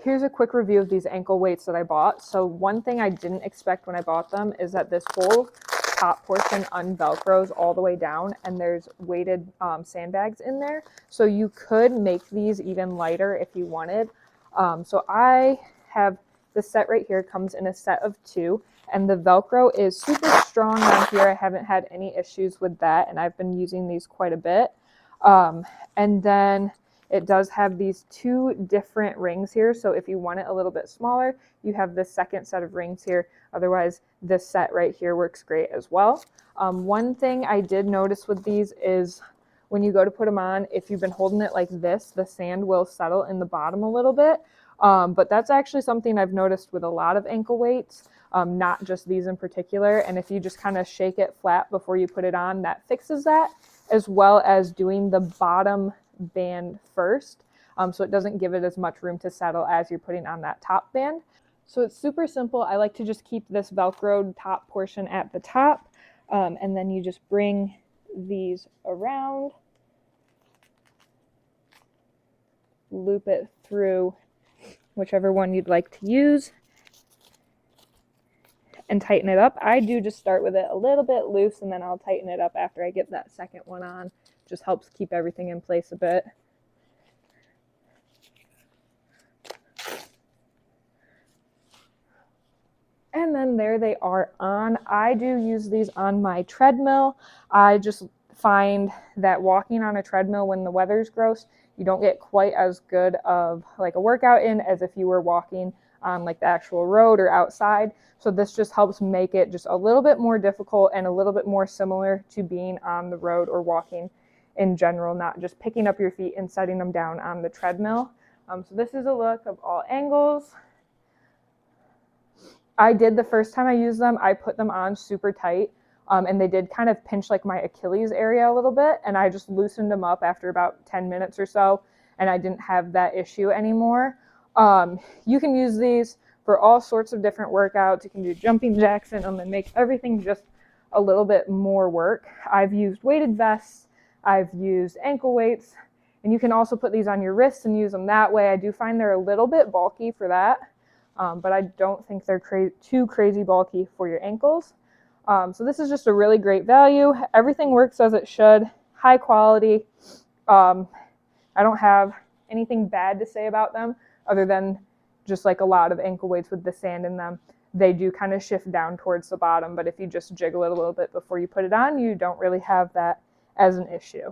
here's a quick review of these ankle weights that I bought. So one thing I didn't expect when I bought them is that this whole top portion unvelcros all the way down, and there's weighted sandbags in there. So you could make these even lighter if you wanted. So I have the set right here, comes in a set of 2, and the Velcro is super strong on here. I haven't had any issues with that, and I've been using these quite a bit. And then it does have these 2 different rings here. So if you want it a little bit smaller, you have this second set of rings here. Otherwise, this set right here works great as well. One thing I did notice with these is when you go to put them on, if you've been holding it like this, the sand will settle in the bottom a little bit. But that's actually something I've noticed with a lot of ankle weights, not just these in particular. And if you just kind of shake it flat before you put it on, that fixes that, as well as doing the bottom band first, so it doesn't give it as much room to settle as you're putting on that top band. So it's super simple. I like to just keep this Velcroed top portion at the top, and then you just bring these around, loop it through whichever one you'd like to use, and tighten it up. I do just start with it a little bit loose, and then I'll tighten it up after I get that second one on. Just helps keep everything in place a bit. And then there they are on. I do use these on my treadmill. I just find that walking on a treadmill when the weather's gross, you don't get quite as good of like a workout in as if you were walking on like the actual road or outside. So this just helps make it just a little bit more difficult and a little bit more similar to being on the road or walking in general, not just picking up your feet and setting them down on the treadmill. So this is a look of all angles. I did the first time I used them, I put them on super tight, and they did kind of pinch like my Achilles area a little bit, and I just loosened them up after about 10 minutes or so, and I didn't have that issue anymore. You can use these for all sorts of different workouts. You can do jumping jacks in them and make everything just a little bit more work. I've used weighted vests, I've used ankle weights, and you can also put these on your wrists and use them that way. I do find they're a little bit bulky for that, but I don't think they're too crazy bulky for your ankles. So this is just a really great value. Everything works as it should, high quality. I don't have anything bad to say about them other than just like a lot of ankle weights with the sand in them. They do kind of shift down towards the bottom, but if you just jiggle it a little bit before you put it on, you don't really have that as an issue.